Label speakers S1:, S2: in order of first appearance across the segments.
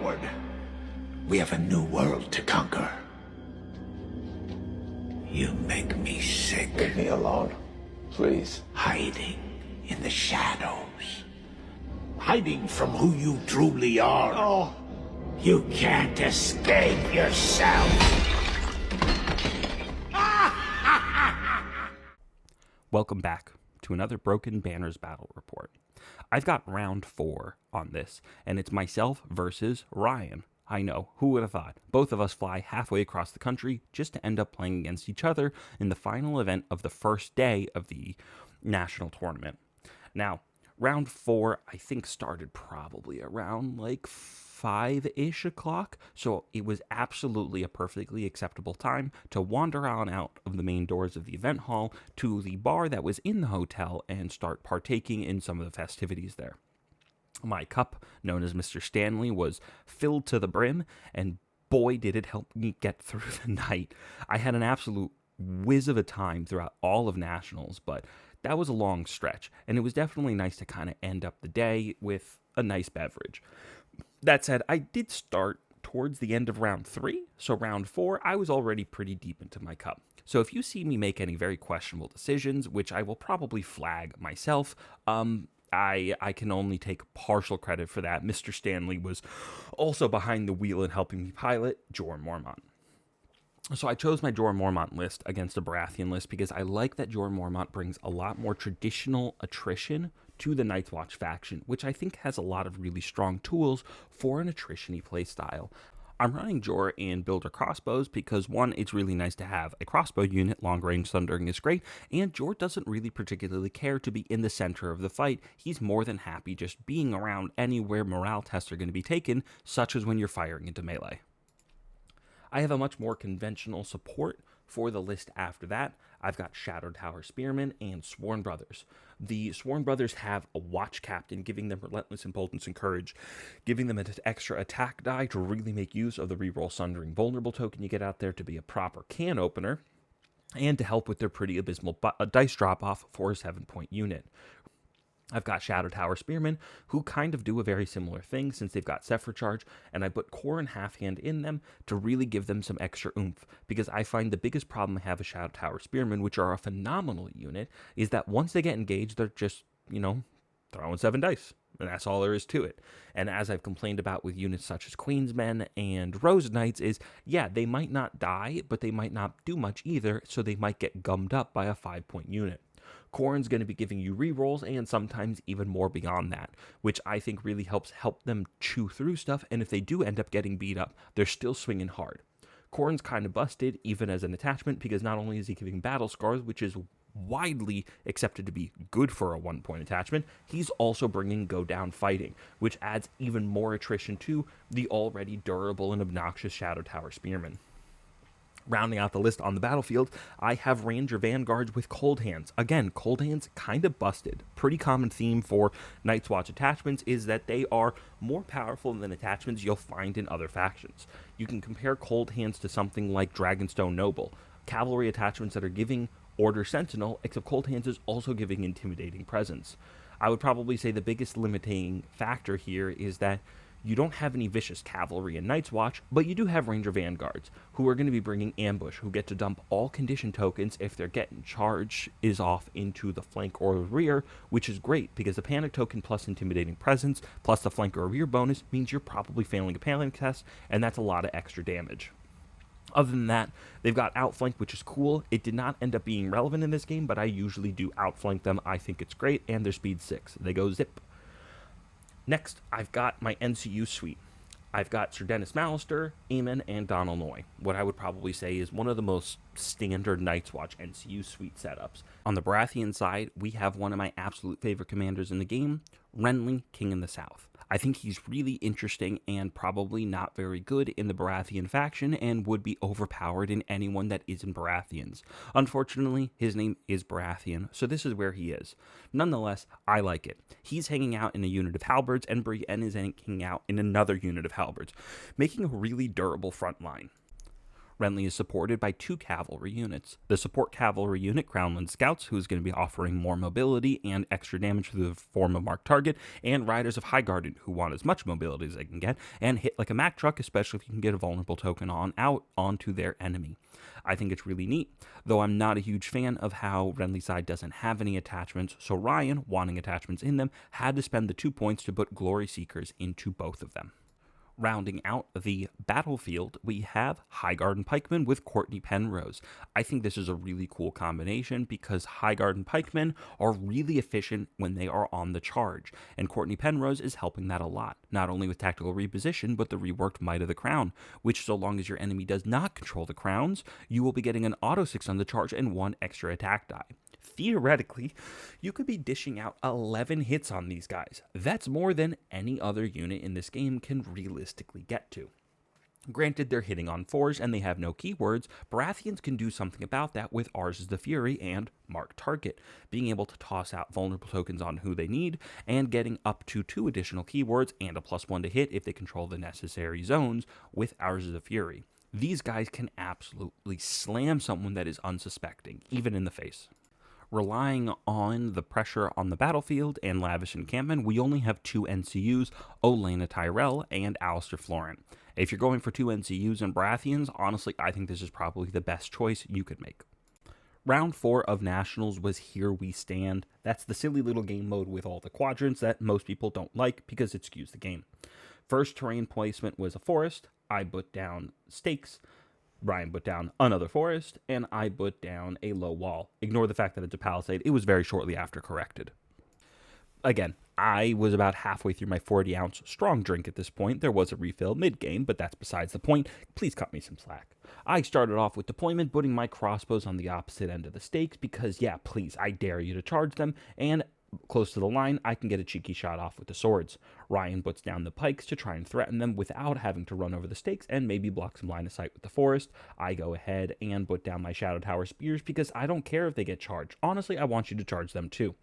S1: forward. We have a new world to conquer. You make me sick.
S2: Leave me alone, please.
S1: Hiding in the shadows. Hiding from who you truly are.
S2: Oh.
S1: You can't escape yourself.
S3: Welcome back to another Broken Banners battle report. I've got round 4 on this, and it's myself versus Ryan. I know, who would have thought? Both of us fly halfway across the country just to end up playing against each other in the final event of the first day of the national tournament. Now, round 4, I think, started probably around like 5-ish o'clock, so it was absolutely a perfectly acceptable time to wander on out of the main doors of the event hall to the bar that was in the hotel and start partaking in some of the festivities there. My cup, known as Mr. Stanley, was filled to the brim, and boy did it help me get through the night. I had an absolute whiz of a time throughout all of Nationals, but that was a long stretch, and it was definitely nice to kind of end up the day with a nice beverage. That said, I did start towards the end of round 3, so round 4, I was already pretty deep into my cup. So if you see me make any very questionable decisions, which I will probably flag myself, I can only take partial credit for that. Mr. Stanley was also behind the wheel and helping me pilot Jeor Mormont. So I chose my Jeor Mormont list against a Baratheon list because I like that Jeor Mormont brings a lot more traditional attrition to the Night's Watch faction, which I think has a lot of really strong tools for an attrition-y playstyle. I'm running Jeor in Builder Crossbows because, one, it's really nice to have a crossbow unit, long-range thundering is great, and Jeor doesn't really particularly care to be in the center of the fight. He's more than happy just being around anywhere morale tests are going to be taken, such as when you're firing into melee. I have a much more conventional support for the list after that. I've got Shadow Tower Spearmen and Sworn Brothers. The Sworn Brothers have a Watch Captain, giving them Relentless Impotence and Courage, giving them an extra attack die to really make use of the reroll Sundering Vulnerable token you get out there to be a proper can opener, and to help with their pretty abysmal dice drop-off for a 7-point unit. I've got Shadow Tower Spearmen, who kind of do a very similar thing since they've got Zephyr Charge, and I put Core and Half Hand in them to really give them some extra oomph, because I find the biggest problem I have with Shadow Tower Spearmen, which are a phenomenal unit, is that once they get engaged, they're just, throwing 7 dice, and that's all there is to it. And as I've complained about with units such as Queensmen and Rose Knights is, yeah, they might not die, but they might not do much either, so they might get gummed up by a 5-point unit. Corrin's going to be giving you rerolls and sometimes even more beyond that, which I think really helps them chew through stuff, and if they do end up getting beat up, they're still swinging hard. Corrin's kind of busted, even as an attachment, because not only is he giving battle scars, which is widely accepted to be good for a 1-point attachment, he's also bringing go down fighting, which adds even more attrition to the already durable and obnoxious Shadow Tower Spearmen. Rounding out the list on the battlefield, I have Ranger Vanguards with Cold Hands. Again, Cold Hands kind of busted. Pretty common theme for Night's Watch attachments is that they are more powerful than attachments you'll find in other factions. You can compare Cold Hands to something like Dragonstone Noble, cavalry attachments that are giving Order Sentinel, except Cold Hands is also giving Intimidating Presence. I would probably say the biggest limiting factor here is that you don't have any vicious cavalry in Night's Watch, but you do have Ranger Vanguards, who are going to be bringing Ambush, who get to dump all condition tokens if their getting charge is off into the flank or the rear, which is great, because the Panic token plus Intimidating Presence, plus the flank or rear bonus, means you're probably failing a panic test, and that's a lot of extra damage. Other than that, they've got Outflank, which is cool. It did not end up being relevant in this game, but I usually do outflank them. I think it's great, and they're speed 6. They go zip. Next, I've got my NCU suite. I've got Sir Dennis Mallister, Aemon, and Donal Noy. What I would probably say is one of the most standard Night's Watch NCU suite setups. On the Baratheon side, we have one of my absolute favorite commanders in the game, Renly, King in the South. I think he's really interesting and probably not very good in the Baratheon faction and would be overpowered in anyone that isn't Baratheons. Unfortunately, his name is Baratheon, so this is where he is. Nonetheless, I like it. He's hanging out in a unit of halberds, and Brienne is hanging out in another unit of halberds, making a really durable front line. Renly is supported by 2 cavalry units. The support cavalry unit, Crownland Scouts, who is going to be offering more mobility and extra damage through the form of marked target, and Riders of Highgarden, who want as much mobility as they can get, and hit like a Mack truck, especially if you can get a vulnerable token out onto their enemy. I think it's really neat, though I'm not a huge fan of how Renly's side doesn't have any attachments, so Ryan, wanting attachments in them, had to spend the 2 points to put Glory Seekers into both of them. Rounding out the battlefield, we have Highgarden Pikemen with Courtney Penrose. I think this is a really cool combination because Highgarden Pikemen are really efficient when they are on the charge, and Courtney Penrose is helping that a lot, not only with tactical reposition, but the reworked Might of the Crown, which so long as your enemy does not control the crowns, you will be getting an auto 6 on the charge and 1 extra attack die. Theoretically, you could be dishing out 11 hits on these guys. That's more than any other unit in this game can realistically get to. Granted, they're hitting on 4s and they have no keywords. Baratheons can do something about that with Ours is the Fury and Mark Target, being able to toss out vulnerable tokens on who they need and getting up to 2 additional keywords and a +1 to hit if they control the necessary zones with Ours is the Fury. These guys can absolutely slam someone that is unsuspecting, even in the face. Relying on the pressure on the battlefield and lavish encampment, we only have 2 NCUs, Olenna Tyrell and Alistair Florent. If you're going for 2 NCUs and Baratheons, honestly, I think this is probably the best choice you could make. Round 4 of Nationals was Here We Stand. That's the silly little game mode with all the quadrants that most people don't like because it skews the game. First terrain placement was a forest. I put down stakes. Ryan put down another forest, and I put down a low wall. Ignore the fact that it's a palisade. It was very shortly after corrected. Again, I was about halfway through my 40-ounce strong drink at this point. There was a refill mid-game, but that's besides the point. Please cut me some slack. I started off with deployment, putting my crossbows on the opposite end of the stakes because, yeah, please, I dare you to charge them, and close to the line, I can get a cheeky shot off with the swords. Ryan puts down the pikes to try and threaten them without having to run over the stakes and maybe block some line of sight with the forest. I go ahead and put down my Shadow Tower spears because I don't care if they get charged. Honestly, I want you to charge them too.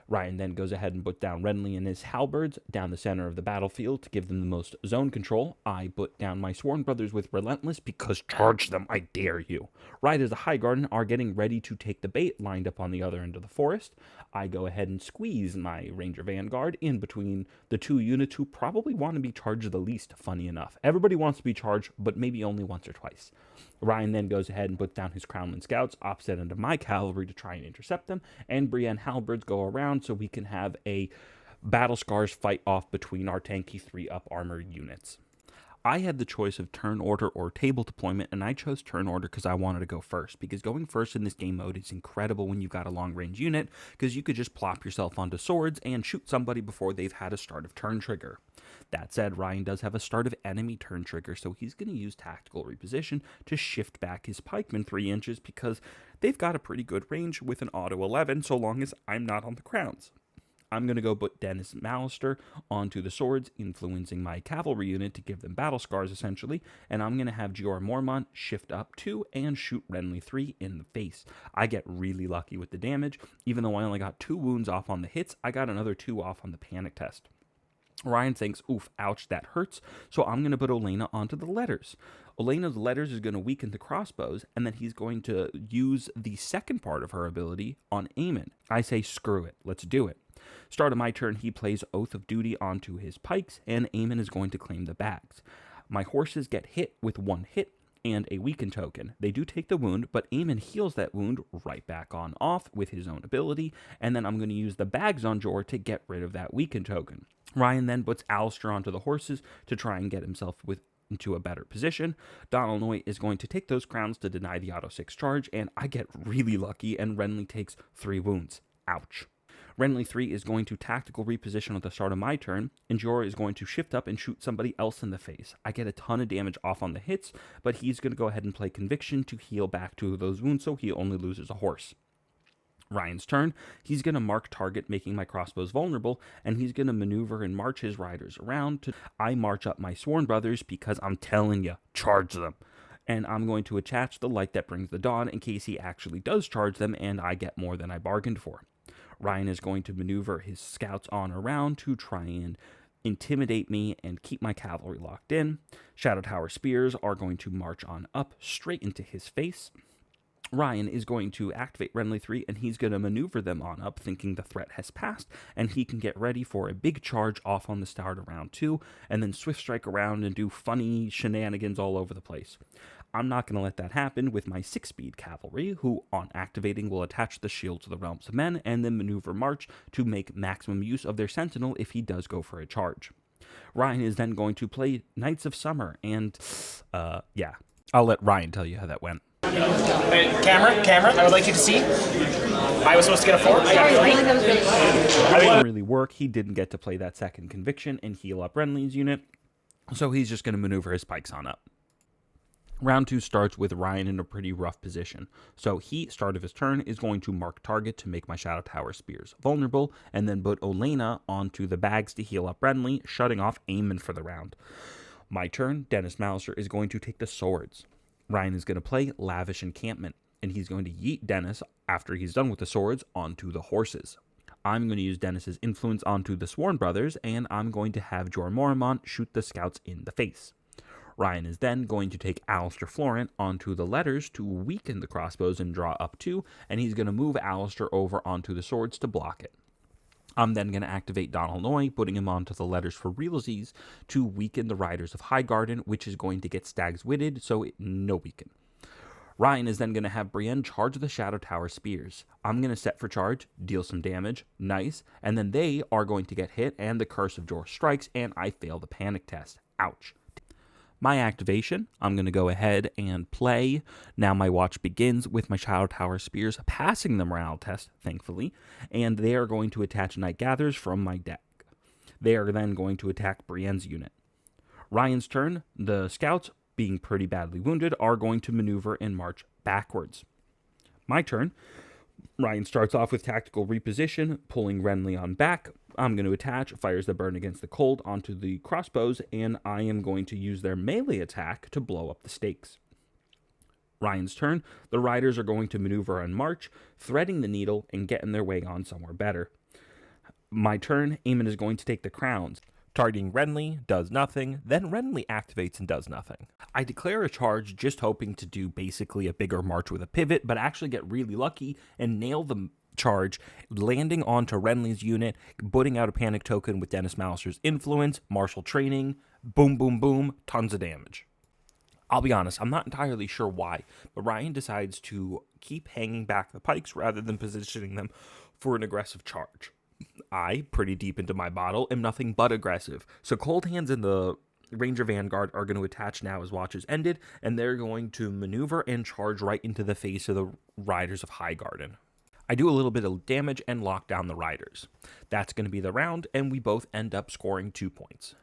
S3: Ryan then goes ahead and put down Renly and his halberds down the center of the battlefield to give them the most zone control. I put down my Sworn Brothers with Relentless because charge them, I dare you. Riders of Highgarden are getting ready to take the bait lined up on the other end of the forest. I go ahead and squeeze my Ranger Vanguard in between the 2 units who probably want to be charged the least, funny enough. Everybody wants to be charged, but maybe only once or twice. Ryan then goes ahead and puts down his Crownland Scouts opposite end of my cavalry to try and intercept them, and Brienne Halberds go around so we can have a Battle Scars fight off between our tanky 3-up armored units. I had the choice of turn order or table deployment, and I chose turn order because I wanted to go first, because going first in this game mode is incredible when you've got a long-range unit, because you could just plop yourself onto swords and shoot somebody before they've had a start of turn trigger. That said, Ryan does have a start of enemy turn trigger, so he's going to use tactical reposition to shift back his pikemen 3 inches, because they've got a pretty good range with an auto 11, so long as I'm not on the crowns. I'm going to go put Dennis Mallister onto the swords, influencing my cavalry unit to give them battle scars, essentially, and I'm going to have Jeor Mormont shift up 2 and shoot Renly 3 in the face. I get really lucky with the damage. Even though I only got 2 wounds off on the hits, I got another 2 off on the panic test. Ryan thinks, oof, ouch, that hurts, so I'm going to put Olenna onto the letters. Olenna's letters is going to weaken the crossbows, and then he's going to use the second part of her ability on Aemon. I say, screw it, let's do it. Start of my turn, he plays Oath of Duty onto his pikes, and Aemon is going to claim the bags. My horses get hit with 1 hit and a weaken token. They do take the wound, but Aemon heals that wound right back on off with his own ability, and then I'm going to use the bags on Jeor to get rid of that weaken token. Ryan then puts Alistair onto the horses to try and get himself into a better position. Donald Noy is going to take those crowns to deny the auto 6 charge, and I get really lucky, and Renly takes 3 wounds. Ouch. Renly 3 is going to tactical reposition at the start of my turn, and Jeor is going to shift up and shoot somebody else in the face. I get a ton of damage off on the hits, but he's going to go ahead and play Conviction to heal back 2 of those wounds, so he only loses a horse. Ryan's turn, he's going to mark target, making my crossbows vulnerable, and he's going to maneuver and march his riders around. I march up my Sworn Brothers because I'm telling you, charge them. And I'm going to attach the Light That Brings the Dawn in case he actually does charge them, and I get more than I bargained for. Ryan is going to maneuver his scouts on around to try and intimidate me and keep my cavalry locked in. Shadow Tower Spears are going to march on up straight into his face. Ryan is going to activate Renly 3, and he's going to maneuver them on up, thinking the threat has passed, and he can get ready for a big charge off on the start of round 2, and then swift strike around and do funny shenanigans all over the place. I'm not going to let that happen with my 6-speed cavalry, who, on activating, will attach the shield to the Realms of Men, and then maneuver march to make maximum use of their sentinel if he does go for a charge. Ryan is then going to play Knights of Summer, and, I'll let Ryan tell you how that went.
S4: Camera, I would like you to see. I was supposed to get a 4. I got 3.
S3: It didn't really work. He didn't get to play that second conviction and heal up Renly's unit, so he's just going to maneuver his pikes on up. Round 2 starts with Ryan in a pretty rough position. So he, start of his turn, is going to mark target to make my Shadow Tower Spears vulnerable, and then put Olenna onto the bags to heal up Renly, shutting off Aemon for the round. My turn, Dennis Malister is going to take the swords. Ryan is going to play Lavish Encampment, and he's going to yeet Dennis, after he's done with the swords, onto the horses. I'm going to use Dennis's influence onto the Sworn Brothers, and I'm going to have Jeor Mormont shoot the scouts in the face. Ryan is then going to take Alistair Florent onto the letters to weaken the crossbows and draw up 2, and he's going to move Alistair over onto the swords to block it. I'm then going to activate Donal Noy, putting him onto the letters for realsies to weaken the Riders of Highgarden, which is going to get Stags Witted, so no weaken. Ryan is then going to have Brienne charge the Shadow Tower Spears. I'm going to set for charge, deal some damage, nice, and then they are going to get hit, and the Curse of Jeor strikes, and I fail the panic test. Ouch. My activation, I'm going to go ahead and play Now My Watch Begins with my Shadow Tower Spears, passing the morale test, thankfully, and they are going to attach Night Gatherers from my deck. They are then going to attack Brienne's unit. Ryan's turn, the scouts, being pretty badly wounded, are going to maneuver and march backwards. My turn, Ryan starts off with Tactical Reposition, pulling Renly on back. I'm going to attach Fires That Burn Against the Cold onto the crossbows, and I am going to use their melee attack to blow up the stakes. Ryan's turn, the riders are going to maneuver and march, threading the needle and getting their way on somewhere better. My turn, Aemon is going to take the crowns.
S5: Targeting Renly, does nothing, then Renly activates and does nothing.
S3: I declare a charge just hoping to do basically a bigger march with a pivot, but actually get really lucky and nail the charge, landing onto Renly's unit, putting out a panic token with Dennis Malister's influence, martial training, boom, boom, boom, tons of damage. I'll be honest, I'm not entirely sure why, but Ryan decides to keep hanging back the pikes rather than positioning them for an aggressive charge. I, pretty deep into my bottle, am nothing but aggressive. So Cold Hands and the Ranger Vanguard are going to attach now as watches ended, and they're going to maneuver and charge right into the face of the Riders of Highgarden. I do a little bit of damage and lock down the Riders. That's going to be the round, and we both end up scoring 2 points.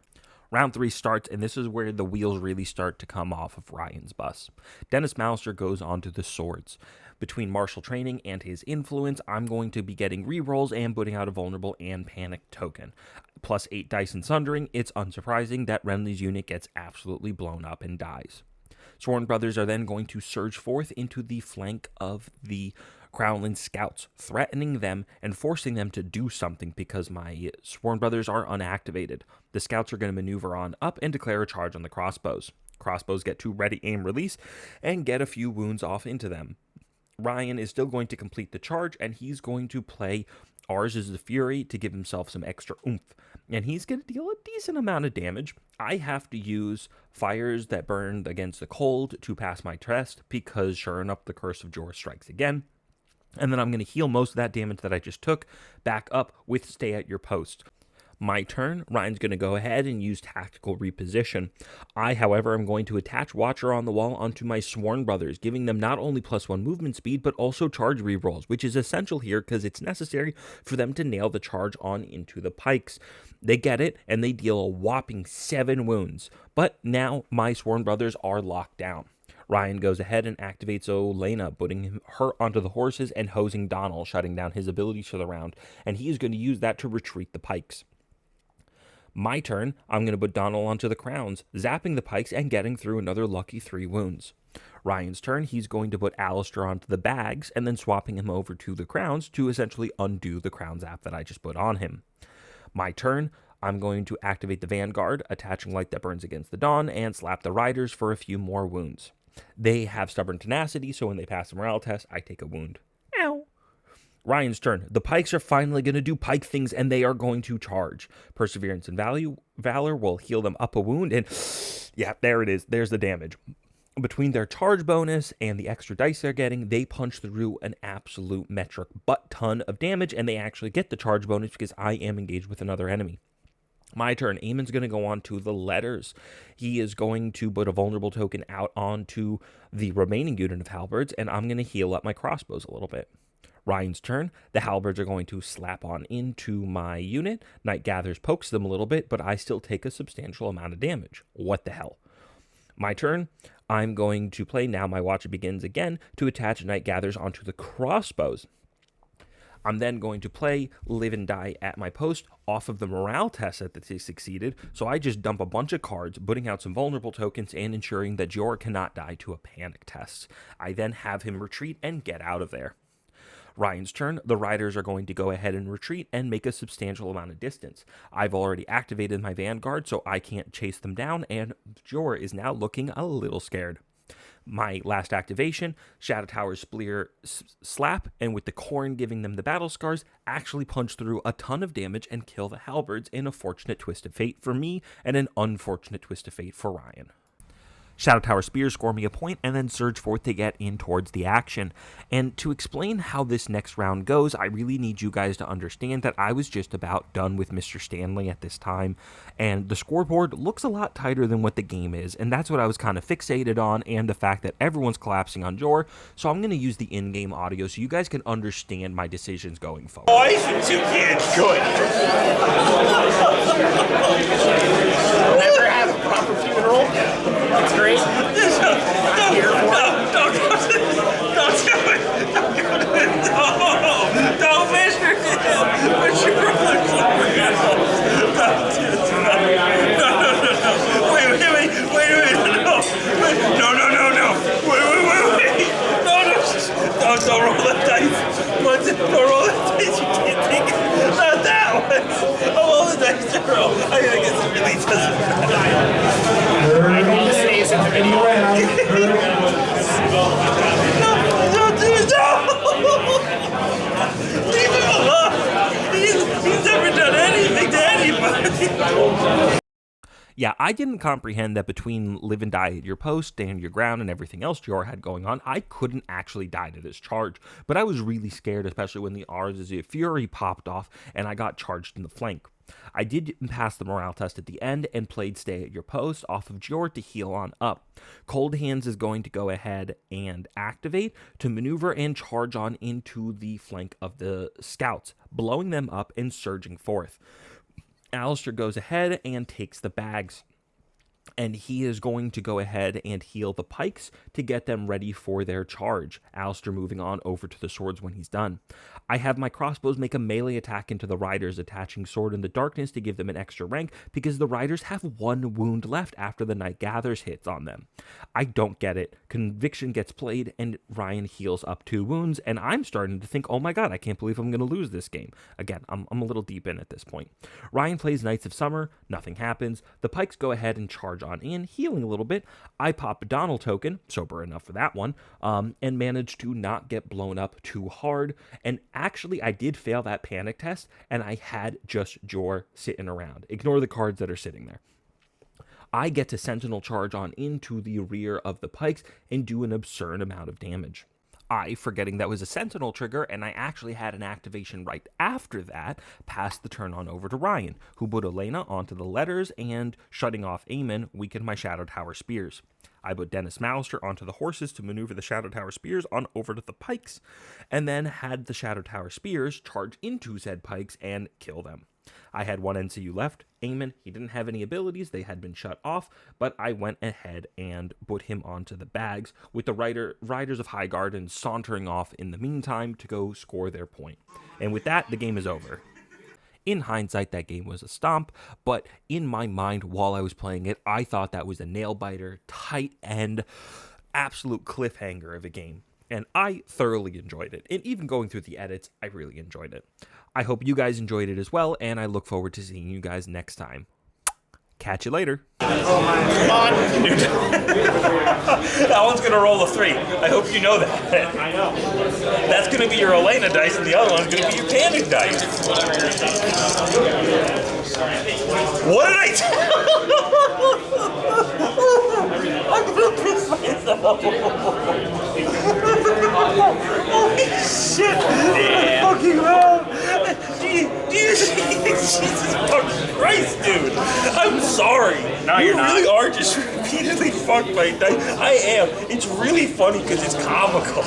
S3: Round 3 starts, and this is where the wheels really start to come off of Ryan's bus. Dennis Malister goes onto the swords. Between martial training and his influence, I'm going to be getting rerolls and putting out a vulnerable and panic token. Plus 8 dice in Sundering, it's unsurprising that Renly's unit gets absolutely blown up and dies. Sworn Brothers are then going to surge forth into the flank of the Crownland scouts, threatening them and forcing them to do something because my Sworn Brothers are unactivated. The scouts are going to maneuver on up and declare a charge on the crossbows. Crossbows get to ready, aim, release, and get a few wounds off into them. Ryan is still going to complete the charge, and he's going to play Ours is the Fury to give himself some extra oomph. And he's going to deal a decent amount of damage. I have to use Fires That Burn Against the Cold to pass my test because, sure enough, the Curse of Jeor strikes again. And then I'm going to heal most of that damage that I just took back up with Stay at Your Post. My turn, Ryan's going to go ahead and use Tactical Reposition. I, however, am going to attach Watcher on the Wall onto my Sworn Brothers, giving them not only +1 movement speed, but also charge rerolls, which is essential here because it's necessary for them to nail the charge on into the pikes. They get it, and they deal a whopping 7 wounds. But now my Sworn Brothers are locked down. Ryan goes ahead and activates Olenna, putting her onto the horses and hosing Donal, shutting down his abilities for the round, and he is going to use that to retreat the pikes. My turn, I'm going to put Donal onto the crowns, zapping the pikes and getting through another lucky 3 wounds. Ryan's turn, he's going to put Alistair onto the bags and then swapping him over to the crowns to essentially undo the crown zap that I just put on him. My turn,
S5: I'm going to activate the Vanguard, attaching light that burns against the dawn, and slap the riders for a few more wounds. They have stubborn tenacity, so when they pass the morale test, I take a wound. Ow. Ryan's turn. The pikes are finally going to do pike things, and they are going to charge. Perseverance and Valor will heal them up a wound, and yeah, there it is. There's the damage. Between their charge bonus and the extra dice they're getting, they punch through an absolute metric butt ton of damage, and they actually get the charge bonus because I am engaged with another enemy. My turn. Eamon's going to go on to the letters. He is going to put a vulnerable token out onto the remaining unit of halberds, and I'm going to heal up my crossbows a little bit. Ryan's turn. The halberds are going to slap on into my unit. Night Gathers pokes them a little bit, but I still take a substantial amount of damage. What the hell? My turn. I'm going to play Now My Watch Begins again to attach Night Gathers onto the crossbows. I'm then going to play Live and Die at my post off of the morale test that they succeeded, so I just dump a bunch of cards, putting out some vulnerable tokens and ensuring that Jeor cannot die to a panic test. I then have him retreat and get out of there. Ryan's turn. The riders are going to go ahead and retreat and make a substantial amount of distance. I've already activated my Vanguard, so I can't chase them down, and Jeor is now looking a little scared. My last activation, Shadow Tower Spear Slap, and with the Corn giving them the battle scars, actually punch through a ton of damage and kill the halberds in a fortunate twist of fate for me and an unfortunate twist of fate for Ryan. Shadow Tower Spears score me a point and then surge forth to get in towards the action. And to explain how this next round goes, I really need you guys to understand that I was just about done with Mr. Stanley at this time, and the scoreboard looks a lot tighter than what the game is, and that's what I was kind of fixated on, and the fact that everyone's collapsing on Jeor, so I'm going to use the in-game audio so you guys can understand my decisions going forward.
S1: Boys and two kids. Good.
S4: Never have a proper funeral. It's great. I'm here for it.
S6: Don't do it. Don't measure him. Put your brother Wait a minute. No. Wait. No. Don't roll that dice. Don't roll that dice. You can't take it. Not that one. All the dice to roll. I gotta get some really doesn't
S4: I hope this stays in the video.
S6: No! Leave him alone! He's never done anything to anybody!
S5: Yeah, I didn't comprehend that between Live and Die at your post, stand your ground, and everything else Jeor had going on, I couldn't actually die to this charge. But I was really scared, especially when the Ars of Fury popped off and I got charged in the flank. I did pass the morale test at the end and played Stay at Your Post off of Jeor to heal on up. Cold Hands is going to go ahead and activate to maneuver and charge on into the flank of the scouts, blowing them up and surging forth. Alistair goes ahead and takes the bags, and he is going to go ahead and heal the pikes to get them ready for their charge. Alistair moving on over to the swords when he's done. I have my crossbows make a melee attack into the riders, attaching Sword in the Darkness to give them an extra rank because the riders have one wound left after the Night Gathers hits on them. I don't get it. Conviction gets played and Ryan heals up 2 wounds, and I'm starting to think, oh my god, I can't believe I'm going to lose this game. Again, I'm a little deep in at this point. Ryan plays Knights of Summer, nothing happens. The pikes go ahead and charge on in, healing a little bit. I pop a Donald token, sober enough for that one, and manage to not get blown up too hard. And actually, I did fail that panic test, and I had just Jeor sitting around. Ignore the cards that are sitting there. I get to Sentinel charge on into the rear of the pikes and do an absurd amount of damage. I, forgetting that was a Sentinel trigger, and I actually had an activation right after that, passed the turn on over to Ryan, who put Elena onto the letters and, shutting off Eamon, weakened my Shadow Tower Spears. I put Dennis Malister onto the horses to maneuver the Shadow Tower Spears on over to the pikes, and then had the Shadow Tower Spears charge into said pikes and kill them. I had 1 NCU left. Eamon, he didn't have any abilities, they had been shut off, but I went ahead and put him onto the bags, with the Riders of Highgarden sauntering off in the meantime to go score their point. And with that, the game is over. In hindsight, that game was a stomp, but in my mind while I was playing it, I thought that was a nail-biter, tight end, absolute cliffhanger of a game. And I thoroughly enjoyed it. And even going through the edits, I really enjoyed it. I hope you guys enjoyed it as well, and I look forward to seeing you guys next time. Catch you later.
S6: Come on, dude. That one's gonna roll a 3. I hope you know that. I know. That's gonna be your Elena dice, and the other one's gonna be your panic dice. What did I tell? I'm gonna piss myself. Holy shit! Yeah. Fucking hell! Do you Jesus fucking Christ, dude! I'm sorry.
S4: No,
S6: you
S4: you're not.
S6: really are just repeatedly fucked by dice. I am. It's really funny because it's comical.